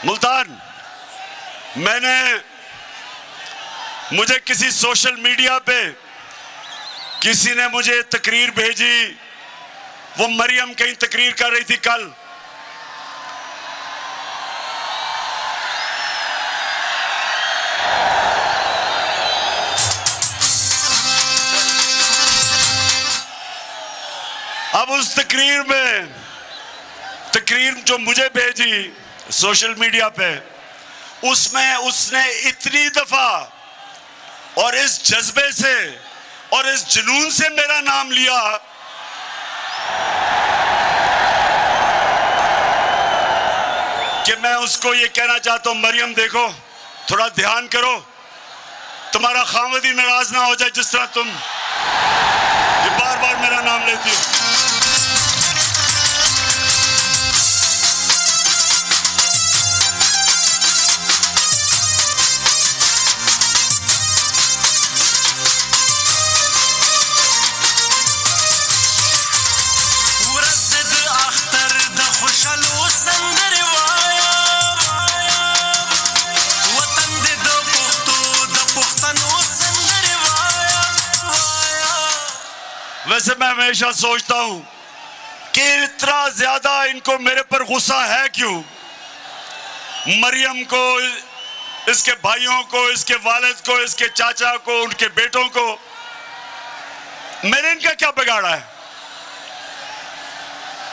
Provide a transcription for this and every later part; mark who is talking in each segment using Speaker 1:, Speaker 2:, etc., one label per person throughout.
Speaker 1: मुल्तान, मुझे किसी social media पे किसी ने मुझे तकरीर भेजी। वो मरियम कहीं तकरीर कर रही थी कल। अब उस तकरीर जो मुझे भेजी सोशल मीडिया पे, उसमें उसने इतनी दफा और इस जज्बे से और इस जुनून से मेरा नाम लिया कि मैं उसको ये कहना चाहता हूं, मरियम देखो, थोड़ा ध्यान करो, तुम्हारा खामद ही नाराज ना हो जाए जिस तरह तुम ये बार बार मेरा नाम लेती हो। वैसे मैं हमेशा सोचता हूं कि इतना ज्यादा इनको मेरे पर गुस्सा है क्यों? मरियम को, इसके भाइयों को, इसके वालिद को, इसके चाचा को, उनके बेटों को मैंने इनका क्या बिगाड़ा है?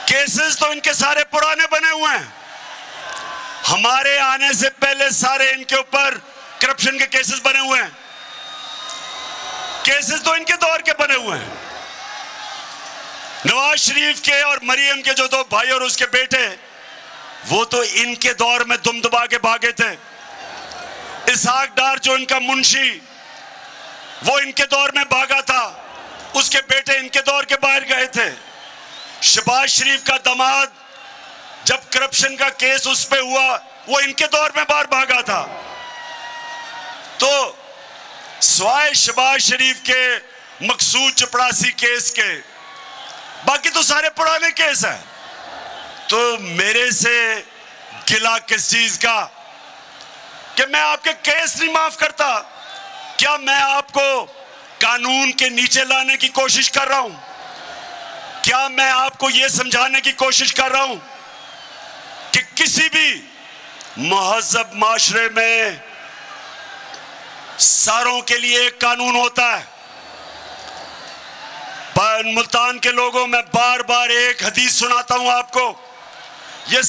Speaker 1: केसेस तो इनके सारे पुराने बने हुए हैं। हमारे आने से पहले सारे इनके ऊपर करप्शन के केसेस बने हुए हैं। केसेस तो इनके दौर के बने हुए हैं। नवाज शरीफ के और मरियम के जो दो भाई और उसके बेटे, वो तो इनके दौर में दुम दबा के भागे थे। इसहाक डार जो इनका मुंशी, वो इनके दौर में भागा था, उसके बेटे इनके दौर के बाहर गए थे। शहबाज शरीफ का दामाद, जब करप्शन का केस उस पे हुआ, वो इनके दौर में बाहर भागा था। तो स्वाय शहबाज शरीफ के मकसूद चपड़ासी केस के, बाकी तो सारे पुराने केस हैं। तो मेरे से गिला किस चीज का कि मैं आपके केस नहीं माफ करता? क्या मैं आपको कानून के नीचे लाने की कोशिश कर रहा हूं? क्या मैं आपको यह समझाने की कोशिश कर रहा हूं कि किसी भी महज़ब माशरे में सारों के लिए एक कानून होता है? मुल्तान के लोगों, मैं बार बार एक हदीस सुनाता हूं आपको। ये